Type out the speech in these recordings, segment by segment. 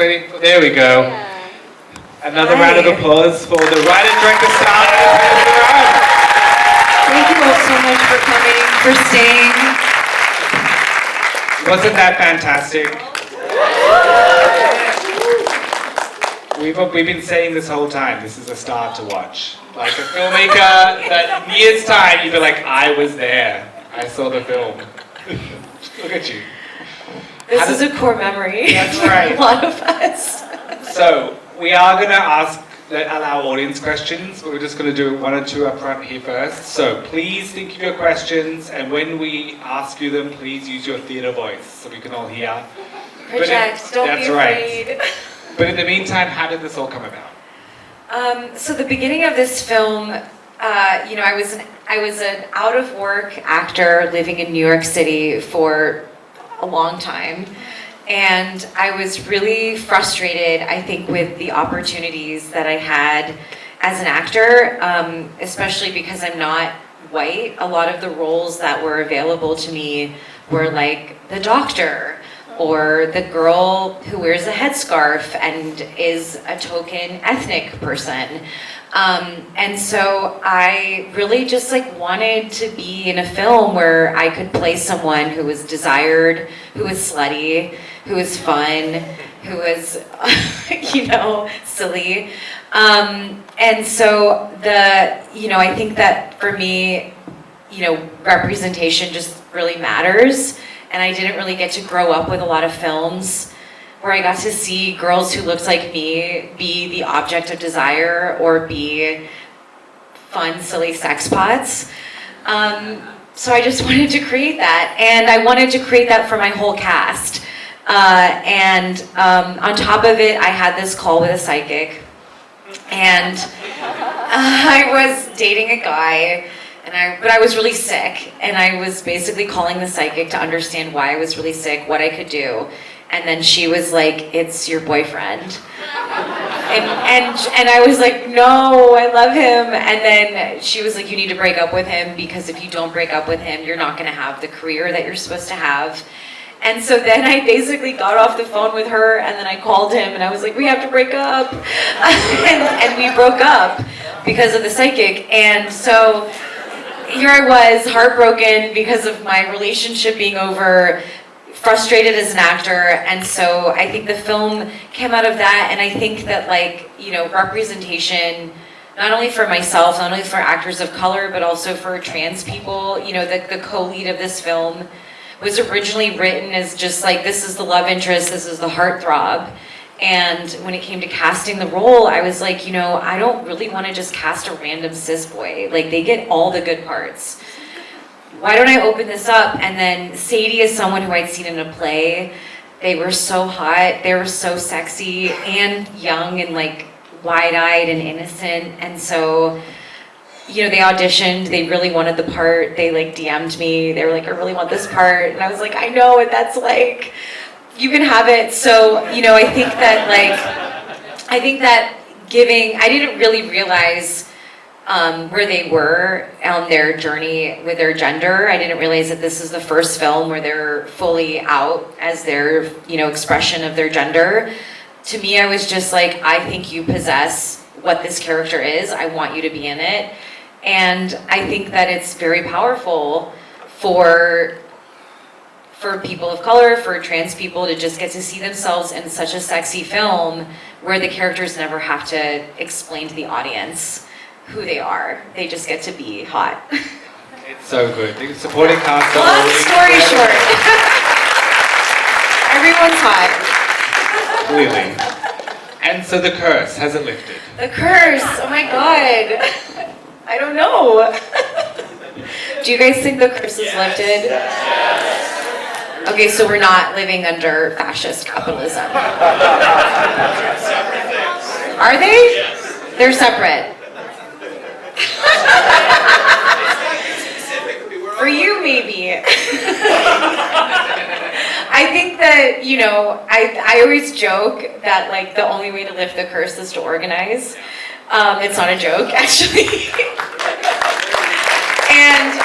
waiting for, there we go. Yeah. Another round of applause for the writer, director, star, Annapurna Sriram. Thank you all so much for coming, for staying. Wasn't that fantastic? We've been saying this whole time, this is a star to watch. Like a filmmaker that in years' time you'd be like, I was there. I saw the film. Look at you. This is a core memory. That's right. For a lot of us. So, we are going to allow audience questions, but we're just going to do one or two up front here first. So, please think of your questions, and when we ask you them, please use your theatre voice so we can all hear. Project, don't be afraid. Right. But in the meantime, how did this all come about? So the beginning of this film, I was an out of work actor living in New York City for a long time, and I was really frustrated, I think, with the opportunities that I had as an actor, especially because I'm not white. A lot of the roles that were available to me were like the doctor, or the girl who wears a headscarf and is a token ethnic person. And so I really just wanted to be in a film where I could play someone who was desired, who was slutty, who was fun, who was, silly. And so I think that for me, representation just really matters. And I didn't really get to grow up with a lot of films where I got to see girls who looked like me be the object of desire or be fun, silly sex pots. So I just wanted to create that. And I wanted to create that for my whole cast. On top of it, I had this call with a psychic. And I was dating a guy. But I was really sick, and I was basically calling the psychic to understand why I was really sick, what I could do. And then she was like, "It's your boyfriend." And I was like, "No, I love him." And then she was like, "You need to break up with him, because if you don't break up with him, you're not gonna have the career that you're supposed to have." And so then I basically got off the phone with her, and then I called him, and I was like, "We have to break up." and we broke up because of the psychic. And so here I was, heartbroken because of my relationship being over, frustrated as an actor, and so I think the film came out of that. And I think that representation, not only for myself, not only for actors of color, but also for trans people. The co-lead of this film was originally written as just this is the love interest, this is the heartthrob. And when it came to casting the role, I was like, I don't really want to just cast a random cis boy. They get all the good parts. Why don't I open this up? And then Sadie is someone who I'd seen in a play. They were so hot, they were so sexy and young and wide-eyed and innocent. And so, they auditioned, they really wanted the part. They DM'd me, they were like, "I really want this part." And I was like, "I know what that's like. You can have it." So, I think that I didn't really realize where they were on their journey with their gender. I didn't realize that this is the first film where they're fully out as their, expression of their gender. To me, I was just like, I think you possess what this character is. I want you to be in it. And I think that it's very powerful for people of color, for trans people, to just get to see themselves in such a sexy film where the characters never have to explain to the audience who they are. They just get to be hot. It's so good. The supporting cast. Long story short. Everyone's hot. Clearly. And so the curse hasn't lifted. The curse, oh my God. I don't know. Do you guys think the curse is lifted? Yes. Okay, so we're not living under fascist capitalism. Are they? Yes. They're separate. For you, maybe. I think that, I always joke that the only way to lift the curse is to organize. It's not a joke, actually. And,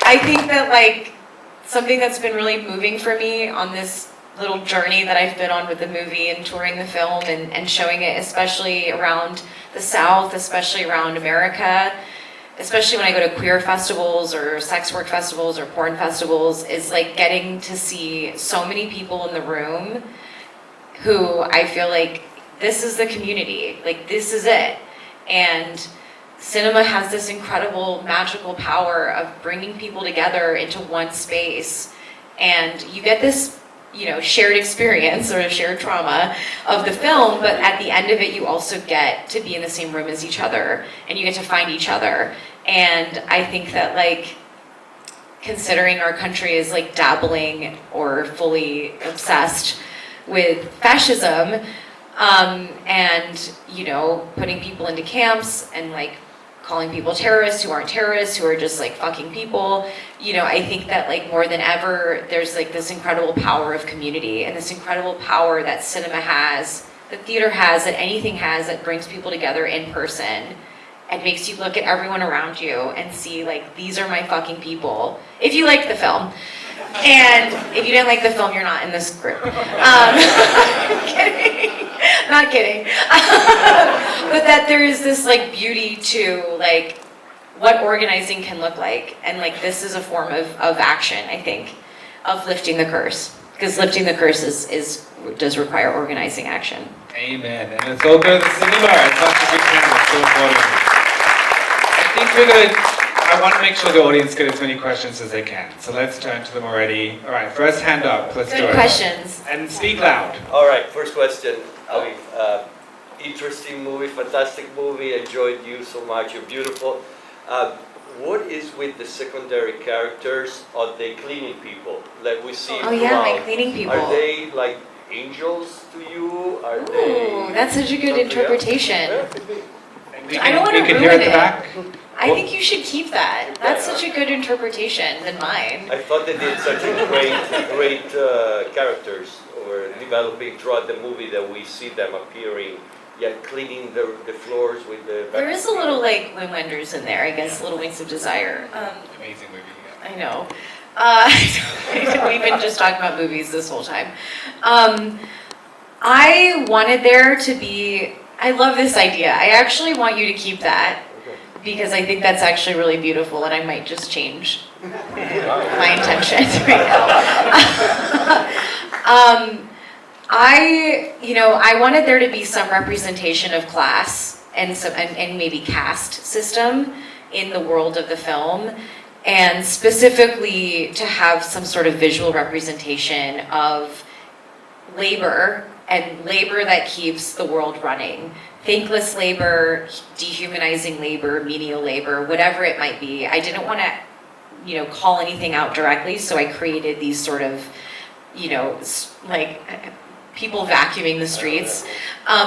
I think that something that's been really moving for me on this little journey that I've been on with the movie and touring the film and showing it, especially around the South, especially around America, especially when I go to queer festivals or sex work festivals or porn festivals, is like getting to see so many people in the room who I feel like this is the community, like this is it. And cinema has this incredible magical power of bringing people together into one space, and you get this, you know, shared experience or shared trauma of the film, but at the end of it you also get to be in the same room as each other and you get to find each other. And I think that, like, considering our country is like dabbling or fully obsessed with fascism, and, you know, putting people into camps and like calling people terrorists who aren't terrorists, who are just like fucking people, you know, I think that like more than ever, there's like this incredible power of community and this incredible power that cinema has, that theater has, that anything has, that brings people together in person and makes you look at everyone around you and see like, these are my fucking people. If you like the film. And if you didn't like the film, you're not in this group. Kidding. Not kidding. But that there is this like beauty to like what organizing can look like. And like this is a form of action, I think, of lifting the curse. Because lifting the curse does require organizing action. Amen. And let's all go to the cinema as much as we can. It's so important. I want to make sure the audience get as many questions as they can. So let's turn to them already. All right, first hand up. Let's do it. Good questions. And speak loud. All right, first question. Interesting movie, fantastic movie. Enjoyed you so much. You're beautiful. What is with the secondary characters? Are they cleaning people? Like we see. Oh yeah, like cleaning people. Are they like angels to you? Are Ooh, they? that's such a good interpretation. Yeah, could be. I don't want to We can ruin hear at the it. back. I think you should keep that. That's such a good interpretation than mine. I thought they did such a great characters or developing throughout the movie that we see them appearing, yet cleaning the floors with the. There is a little like Wim Wenders in there, I guess, Little Wings of Desire. Amazing movie. I know. We've been just talking about movies this whole time. I wanted there to be, I love this idea. I actually want you to keep that because I think that's actually really beautiful and I might just change my intention right now. I wanted there to be some representation of class and maybe caste system in the world of the film, and specifically to have some sort of visual representation of labor and labor that keeps the world running. Thankless labor, dehumanizing labor, menial labor, whatever it might be. I didn't want to, call anything out directly, so I created these sort of, like people vacuuming the streets.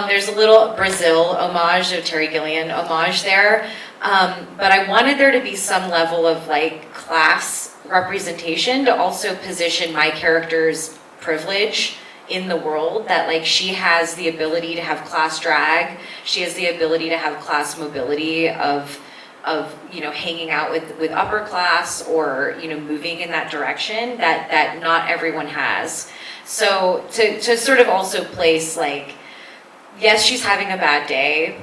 There's a little Brazil homage, of Terry Gilliam homage there, but I wanted there to be some level of like class representation to also position my character's privilege in the world, that like she has the ability to have class drag, she has the ability to have class mobility of hanging out with upper class or moving in that direction that not everyone has. So to sort of also place like, yes, she's having a bad day,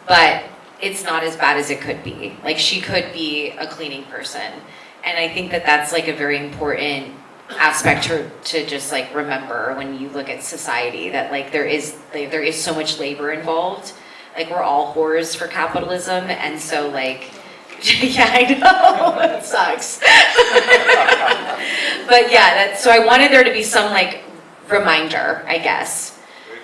but it's not as bad as it could be. Like she could be a cleaning person, and I think that that's like a very important aspect to just like remember when you look at society, that like there is so much labor involved. Like we're all whores for capitalism, and so like yeah, I know it sucks. But yeah, so I wanted there to be some like reminder, I guess.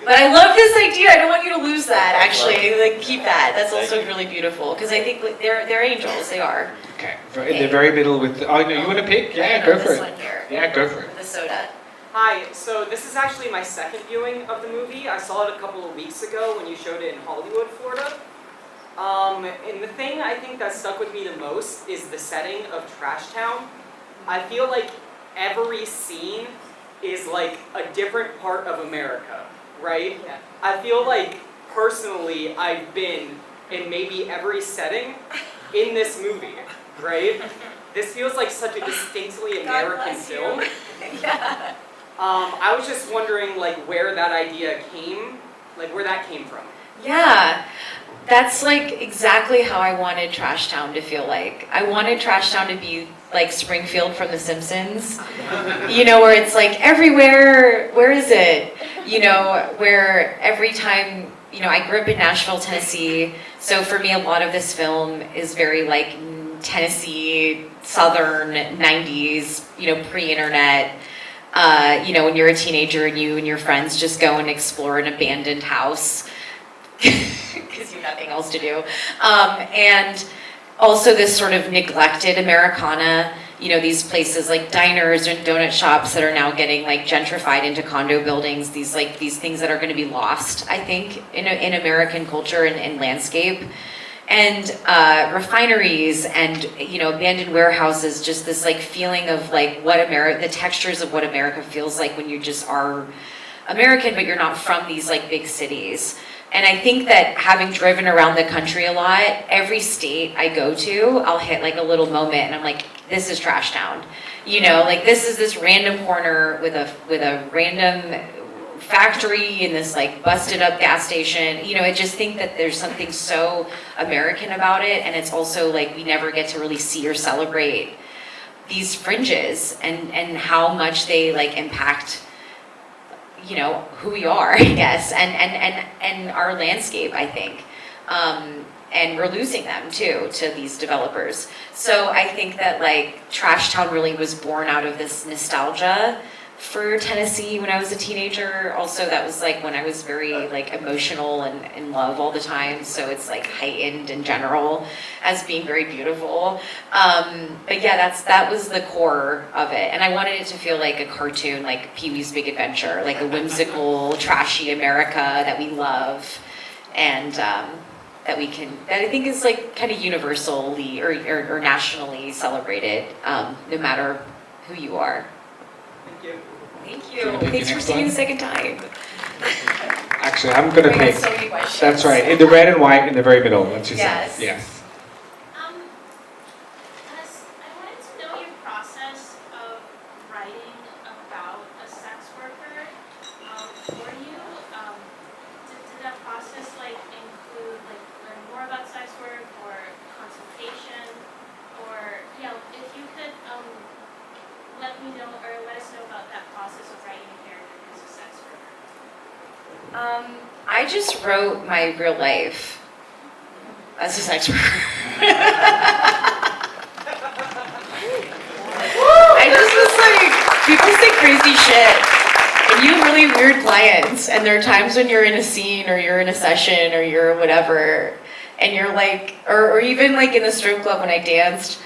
But I love this idea. I don't want you to lose that. Actually, like keep that. That's also really beautiful because I think like, they're angels. They are. Okay, in the very middle with. Oh no, you want to pick? Yeah, go for this it. One here. Yeah, go for it. The soda. Hi, so this is actually my second viewing of the movie. I saw it a couple of weeks ago when you showed it in Hollywood, Florida. And the thing I think that stuck with me the most is the setting of Trash Town. I feel like every scene is like a different part of America, right? Yeah. I feel like personally I've been in maybe every setting in this movie, right? This feels like such a distinctly American film. Yeah. I was just wondering like where that idea came, like where that came from. Yeah, that's like exactly how I wanted Trash Town to feel like. I wanted Trash Town to be like Springfield from The Simpsons, you know, where it's like everywhere, where is it? You know, where every time, you know, I grew up in Nashville, Tennessee, so for me a lot of this film is very like Tennessee, Southern, 90s, you know, pre-internet. You know, when you're a teenager and you and your friends just go and explore an abandoned house because you have nothing else to do. And also this sort of neglected Americana, you know, these places like diners and donut shops that are now getting like gentrified into condo buildings, these things that are going to be lost, I think, in American culture and landscape. And refineries and, you know, abandoned warehouses, just this like feeling of like what the textures of what America feels like when you just are American, but you're not from these like big cities. And I think that having driven around the country a lot, every state I go to, I'll hit like a little moment and I'm like, this is Trash Town. You know, like this is this random corner with a random factory in this like busted up gas station. You know, I just think that there's something so American about it, and it's also like we never get to really see or celebrate these fringes and how much they like impact, you know, who we are, I guess, and our landscape, I think. And we're losing them too to these developers. So I think that like Trash Town really was born out of this nostalgia for Tennessee when I was a teenager. Also, that was like when I was very like emotional and in love all the time. So it's like heightened in general as being very beautiful. But yeah, that was the core of it. And I wanted it to feel like a cartoon, like Pee-wee's Big Adventure, like a whimsical, trashy America that we love, and that I think is like kind of universally or nationally celebrated, no matter who you are. Thank you. Thank Do you wanna you. take Thanks the for next staying one? the second time. Actually, I'm going to We had pick. so many questions. That's right. In the red and white in the very middle. That's yourself. Yes. Yes. I wanted to know your process of writing about a sex worker for you. Did that process like include like learn more about sex work or consultation, or if you could let me know or let us know about that process of writing a character who's a sex worker. I just wrote my real life as a sex worker. I just was like, people say crazy shit, and you have really weird clients, and there are times when you're in a scene, or you're in a session, or you're whatever, and you're like, or even like in the strip club when I danced,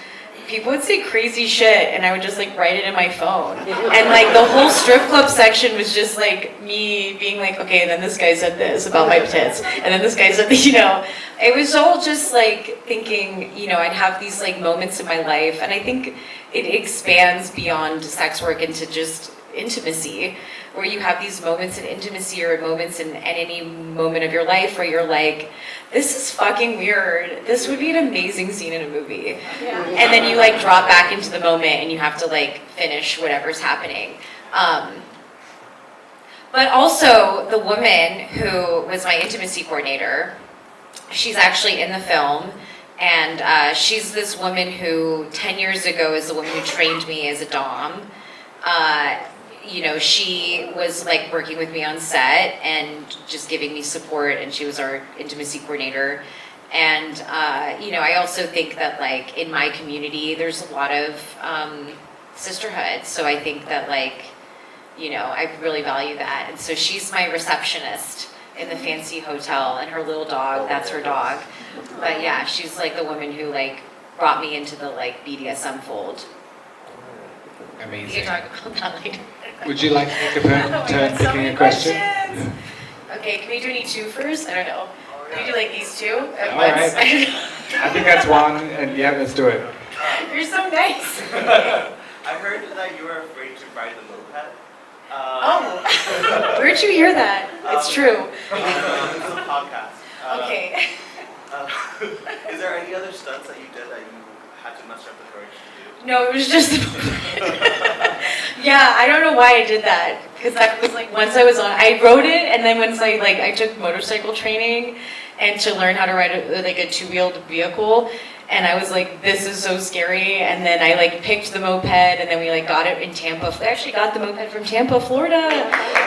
people would say crazy shit, and I would just like write it in my phone. And like the whole strip club section was just like me being like, okay, and then this guy said this about my tits, and then this guy said, you know, it was all just like thinking, you know, I'd have these like moments in my life, and I think it expands beyond sex work into just intimacy, where you have these moments in intimacy or moments in any moment of your life where you're like, this is fucking weird. This would be an amazing scene in a movie. Yeah. And then you like drop back into the moment and you have to like finish whatever's happening. But also the woman who was my intimacy coordinator, she's actually in the film. And she's this woman who 10 years ago is the woman who trained me as a dom. You know, she was like working with me on set and just giving me support, and she was our intimacy coordinator. And you know, I also think that like in my community, there's a lot of sisterhood. So I think that like, you know, I really value that. And so she's my receptionist in the fancy hotel, and her little dog, that's her dog. But yeah, she's like the woman who like brought me into the like BDSM fold. We Amazing. can talk about that later. Would you like to take a turn So picking many a question? questions. Okay, can we do any two first? I don't know. Can we do like these two at All once? right. I think that's one, and yeah, let's do it. You're so nice. I heard that you were afraid to ride the moped. Oh, where'd you hear that? It's true. It's a podcast. Okay. Is there any other stunts that you did that you had to muster up the courage to do? No, it was just yeah, I don't know why I did that, because that was like once I wrote it, and then once I took motorcycle training and to learn how to ride a two-wheeled vehicle, and I was like, this is so scary, and then I picked the moped, and then we got it in Tampa. I actually got the moped from Tampa, Florida,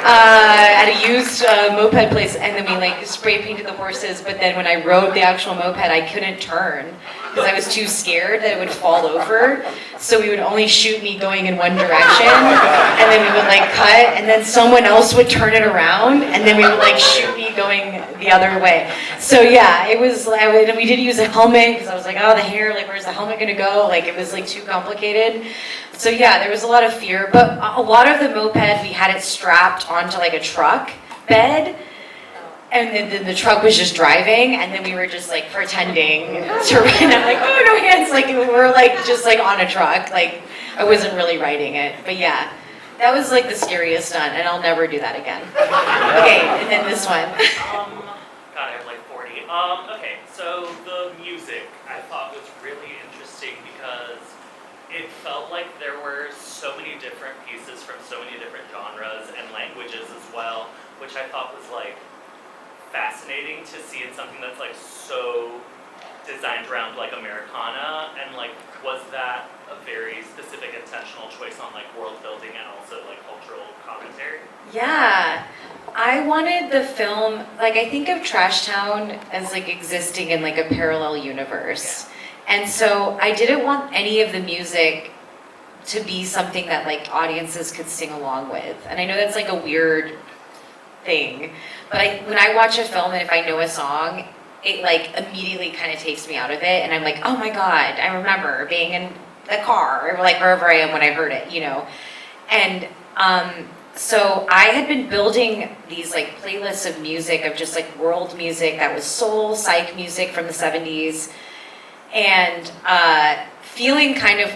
at a used moped place, and then we spray painted the horses, but then when I rode the actual moped, I couldn't turn because I was too scared that it would fall over. So we would only shoot me going in one direction, and then we would cut, and then someone else would turn it around, and then we would shoot me going the other way. So yeah, it was, and we did use a helmet because I was like, oh, the hair, where's the helmet gonna go? It was too complicated. So yeah, there was a lot of fear, but a lot of the moped, we had it strapped onto a truck bed, and then the truck was just driving, and then we were just pretending to ride. I'm like, oh, no hands, we're just on a truck. I wasn't really riding it, but yeah, that was the scariest stunt, and I'll never do that again. Okay, and then this one. God, I have 40. Okay, so the music I thought was really interesting because it felt like there were so many different pieces from so many different genres and languages as well, which I thought was fascinating to see in something that's so designed around Americana, and was that a very specific intentional choice on world building and also cultural commentary? Yeah, I wanted the film, I think of Trash Town as existing in a parallel universe. And so I didn't want any of the music to be something that audiences could sing along with. And I know that's a weird thing, but when I watch a film and if I know a song, it immediately kind of takes me out of it, and I'm like, oh my god, I remember being in the car or wherever I am when I heard it, And so I had been building these playlists of music, of just world music that was soul, psych music from the 70s, and feeling kind of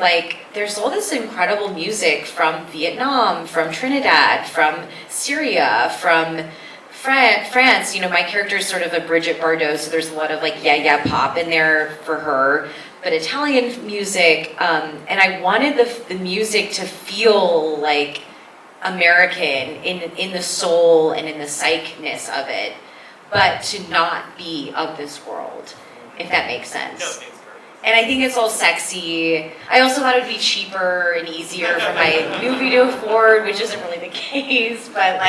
there's all this incredible music from Vietnam, from Trinidad, from Syria, from France. My character is sort of a Bridget Bardot, so there's a lot of yeah pop in there for her, but Italian music, and I wanted the music to feel American in the soul and in the psychness of it, but to not be of this world, if that makes sense. No, it makes perfect. And I think it's all sexy. I also thought it would be cheaper and easier for my movie to afford, which isn't really the case, but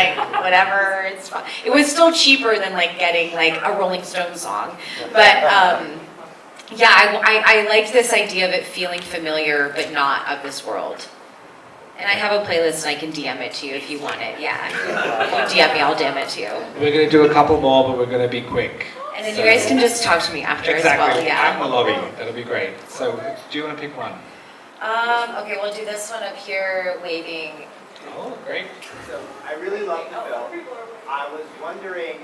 whatever, it's fine. It was still cheaper than getting a Rolling Stones song. But yeah, I liked this idea of it feeling familiar but not of this world. And I have a playlist and I can DM it to you if you want it. Yeah, if you DM me, I'll DM it to you. We're going to do a couple more, but we're going to be quick. And then you guys can just talk to me after Exactly. as well. Yeah. Out in the lobby. That'll be great. So, do you want to pick one? Okay, we'll do this one up here, waving. Oh, great. So I really love the film. I was wondering,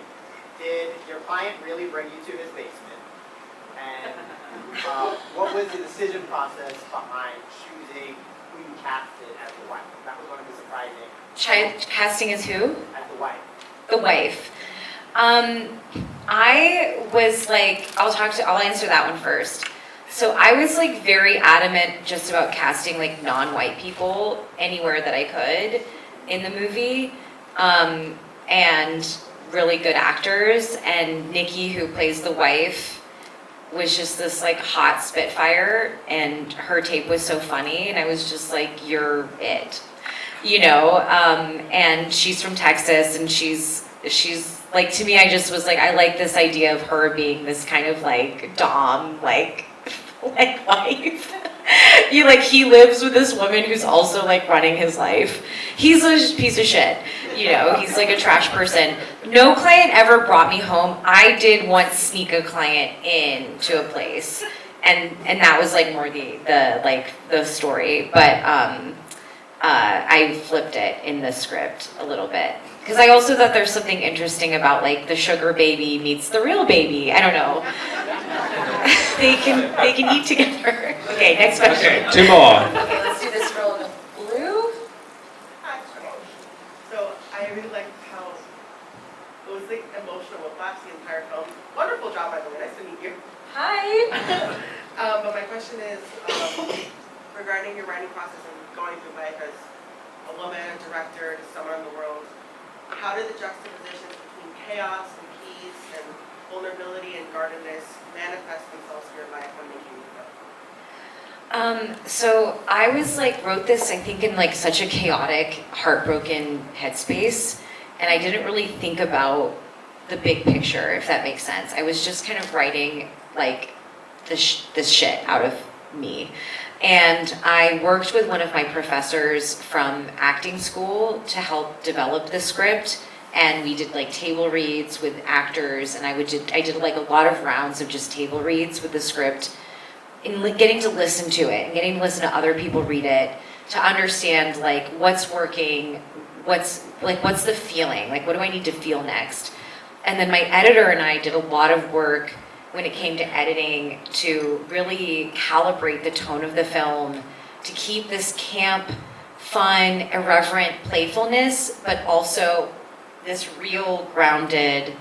did your client really bring you to his basement? And what was the decision process behind choosing who you casted as the wife? That was one of the surprising. Casting as who? As the wife. The wife. I was I'll answer that one first. So I was very adamant just about casting non-white people anywhere that I could in the movie, and really good actors. And Nikki, who plays the wife, was just this hot spitfire, and her tape was so funny, and I was just you're it, and she's from Texas, and she's to me, I just was I like this idea of her being this kind of dom, wife. He lives with this woman who's also running his life. He's a piece of shit, he's a trash person. No client ever brought me home. I did once sneak a client in to a place, and that was more the story, but I flipped it in the script a little bit. Because I also thought there's something interesting about the sugar baby meets the real baby. I don't know. they can eat together. Okay, next question. Okay, two more. Okay, let's do this roll with blue. So I really liked how it was emotional with Black the entire film. Wonderful job, by the way. Nice to meet you. Hi. But my question is regarding your writing process and going through life as a woman, a director, to someone in the world. How did the juxtapositions between chaos and peace and vulnerability and guardedness manifest themselves in your life when making the film? So I was like, wrote this, I think, in like such a chaotic, heartbroken headspace. And I didn't really think about the big picture, if that makes sense. I was just kind of writing like this shit out of me. And I worked with one of my professors from acting school to help develop the script. And we did like table reads with actors, and I did like a lot of rounds of just table reads with the script, and getting to listen to it and getting to listen to other people read it to understand like what's working, what's the feeling, like what do I need to feel next. And then my editor and I did a lot of work when it came to editing to really calibrate the tone of the film to keep this camp, fun, irreverent playfulness, but also this real grounded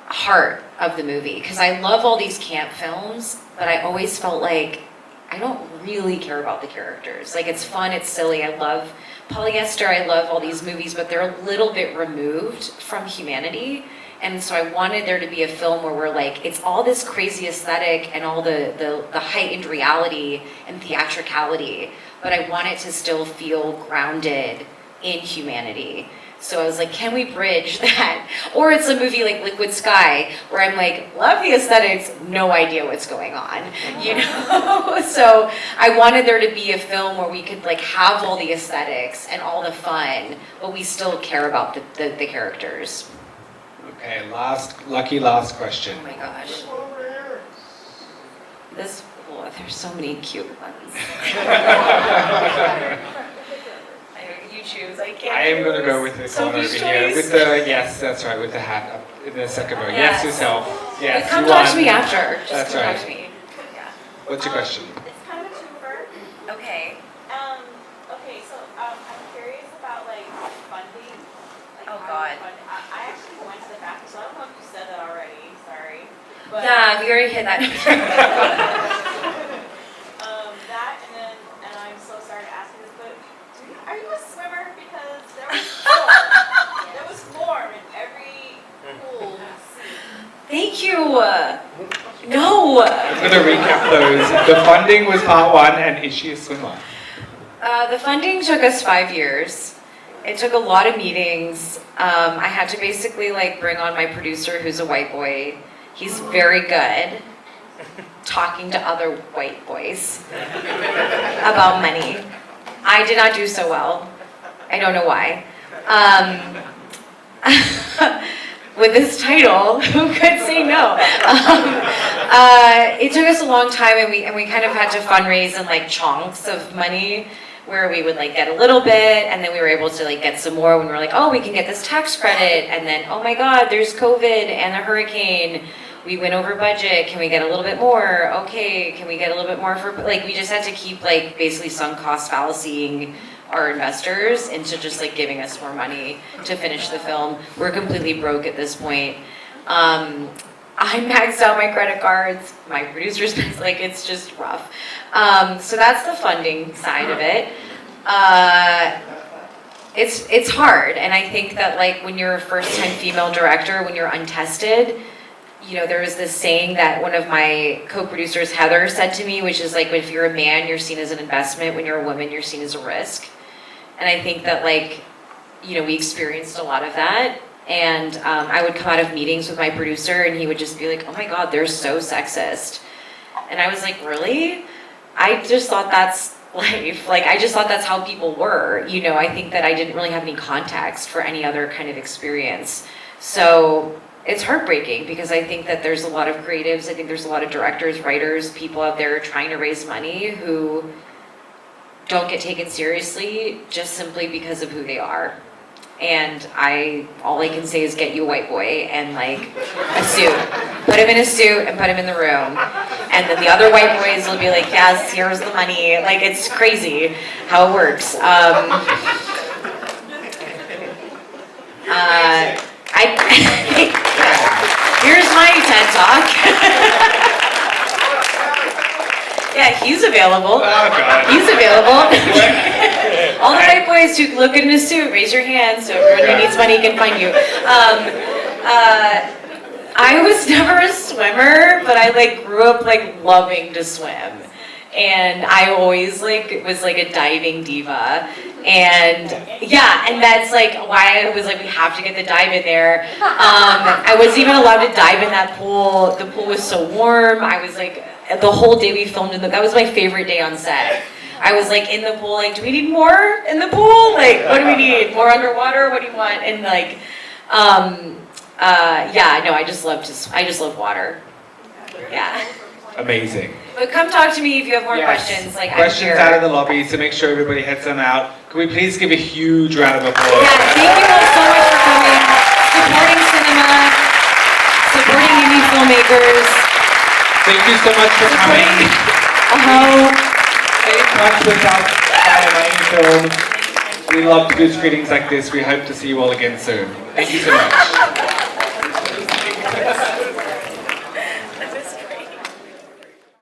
heart of the movie. Because I love all these camp films, but I always felt like I don't really care about the characters. Like, it's fun, it's silly, I love Polyester, I love all these movies, but they're a little bit removed from humanity. And so I wanted there to be a film where we're like, it's all this crazy aesthetic and all the heightened reality and theatricality, but I want it to still feel grounded in humanity. So I was like, can we bridge that? Or it's a movie like Liquid Sky, where I'm like, love the aesthetics, no idea what's going on, you know? So I wanted there to be a film where we could like have all the aesthetics and all the fun, but we still care about the characters. Okay, lucky last question. Oh my gosh. There's so many cute ones. You choose. I can't. I am going to choose. go with this one over Sophie's here. choice. With the, yes, that's right, with the hat up in the second row. Yes, yourself. Yes, Come you talk to won. me after. Just That's come right. talk to me. Yeah. What's your question? It's kind of a twofer. Okay. Okay, so I'm curious about like funding. Like Oh, how God. you fund. I actually went to the bathroom, so I don't know if you said that already. Sorry. But, Yeah, we already hit that. that and I'm so sorry to ask you this, but are you a swimmer? Because there was form in every pool scene. Thank you. No. I'm going to recap those. The funding was part one, and is she a swimmer? The funding took us 5 years. It took a lot of meetings. I had to basically like bring on my producer, who's a white boy. He's very good talking to other white boys about money. I did not do so well. I don't know why. With this title, who could say no? It took us a long time, and we kind of had to fundraise in like chunks of money, where we would like get a little bit, and then we were able to like get some more when we were like, oh, we can get this tax credit, and then oh my God, there's COVID and a hurricane. We went over budget. Can we get a little bit more? Okay, can we get a little bit more for like? We just had to keep like basically sunk cost fallacying our investors into just like giving us more money to finish the film. We're completely broke at this point. I maxed out my credit cards. My producer's like, it's just rough. So that's the funding side of it. It's hard, and I think that like when you're a first-time female director, when you're untested, you know, there was this saying that one of my co-producers, Heather, said to me, which is like, if you're a man, you're seen as an investment. When you're a woman, you're seen as a risk. And I think that like, you know, we experienced a lot of that. And I would come out of meetings with my producer, and he would just be like, oh my God, they're so sexist. And I was like, really? I just thought that's life. Like, I just thought that's how people were. You know, I think that I didn't really have any context for any other kind of experience. So it's heartbreaking, because I think that there's a lot of creatives, I think there's a lot of directors, writers, people out there trying to raise money who don't get taken seriously just simply because of who they are. And all I can say is get you a white boy and like a suit. Put him in a suit and put him in the room. And then the other white boys will be like, yes, here's the money. Like, it's crazy how it works. Here's my TED Talk. Yeah, he's available. Oh, God. He's available. All the white boys who look good in a suit, raise your hand so everyone who needs money can find you. I was never a swimmer, but I like grew up like loving to swim. And I always like was like a diving diva. And yeah, and that's like why I was like, we have to get the dive in there. I wasn't even allowed to dive in that pool. The pool was so warm. I was like, the whole day we filmed that was my favorite day on set. I was like in the pool, like, do we need more in the pool? Like, what do we need? More underwater? What do you want? And like, yeah, no, I just love water. Yeah. Amazing. But come talk to me if you have more Yes. questions. Like, Questions I'm here. out in the lobby, so make sure everybody heads on out. Can we please give a huge round of applause? Yeah, thank you all so much for coming, supporting cinema, supporting indie filmmakers, Thank you so much for coming. Stay in touch with us at Main Film. We love to do screenings like this. We hope to see you all again soon. Thank you so much.